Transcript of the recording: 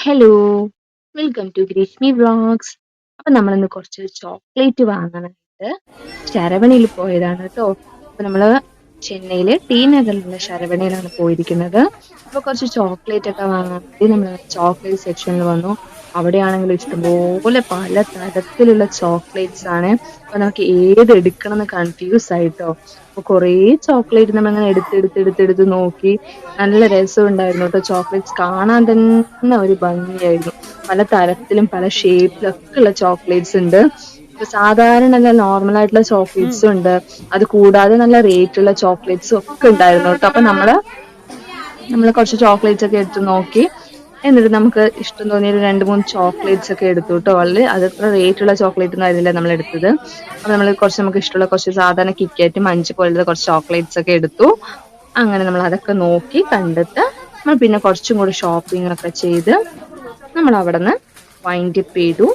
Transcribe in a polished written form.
Hello, welcome to Greeshmi vlogs. അപ്പൊ നമ്മളിന്ന് കുറച്ച് ചോക്ലേറ്റ് വാങ്ങാനായിട്ട് ശരവണയിൽ പോയതാണ് കേട്ടോ. അപ്പൊ നമ്മള് ചെന്നൈയിലെ ടി നഗറിലുള്ള ശരവണയിലാണ് പോയിരിക്കുന്നത്. അപ്പൊ കുറച്ച് ചോക്ലേറ്റ് ഒക്കെ വാങ്ങാൻ വേണ്ടി നമ്മൾ ചോക്ലേറ്റ് സെക്ഷനിൽ വന്നു. അവിടെയാണെങ്കിൽ ഇഷ്ടംപോലെ പല തരത്തിലുള്ള ചോക്ലേറ്റ്സ് ആണ്. അപ്പൊ നമുക്ക് ഏത് എടുക്കണം എന്ന് കൺഫ്യൂസ് ആയിട്ടോ. അപ്പൊ കുറേ ചോക്ലേറ്റ് നമ്മളിങ്ങനെ എടുത്ത് നോക്കി. നല്ല രസമുണ്ടായിരുന്നു കേട്ടോ. ചോക്ലേറ്റ്സ് കാണാൻ തന്നെ ഒരു ഭംഗിയായിരുന്നു. പല തരത്തിലും പല ഷേപ്പിലും ഒക്കെ ഉള്ള ചോക്ലേറ്റ്സ് ഉണ്ട്. ഇപ്പൊ സാധാരണ നോർമൽ ആയിട്ടുള്ള ചോക്ലേറ്റ്സും ഉണ്ട്. അത് കൂടാതെ നല്ല റേറ്റ് ഉള്ള ചോക്ലേറ്റ്സും ഒക്കെ ഉണ്ടായിരുന്നു കേട്ടോ. അപ്പൊ നമ്മള് കുറച്ച് ചോക്ലേറ്റ്സ് ഒക്കെ എടുത്ത് നോക്കി. എന്നിട്ട് നമുക്ക് ഇഷ്ടം തോന്നിയ ഒരു 2-3 ചോക്ലേറ്റ്സ് ഒക്കെ എടുത്തു കേട്ടോ. അതത്ര റേറ്റ് ഉള്ള ചോക്ലേറ്റ് ഒന്നും ആയിരുന്നില്ല നമ്മൾ എടുത്തത്. അപ്പൊ നമ്മൾ നമുക്ക് ഇഷ്ടമുള്ള കുറച്ച് സാധാരണ കിറ്റ്കാറ്റും മഞ്ച് പോലത്തെ കുറച്ച് ചോക്ലേറ്റ്സ് ഒക്കെ എടുത്തു. അങ്ങനെ നമ്മൾ അതൊക്കെ നോക്കി കണ്ടിട്ട് നമ്മൾ പിന്നെ കുറച്ചും കൂടി ഷോപ്പിംഗ് ഒക്കെ ചെയ്ത് നമ്മൾ അവിടെ നിന്ന് വൈൻഡ് അപ്പ് ചെയ്തു.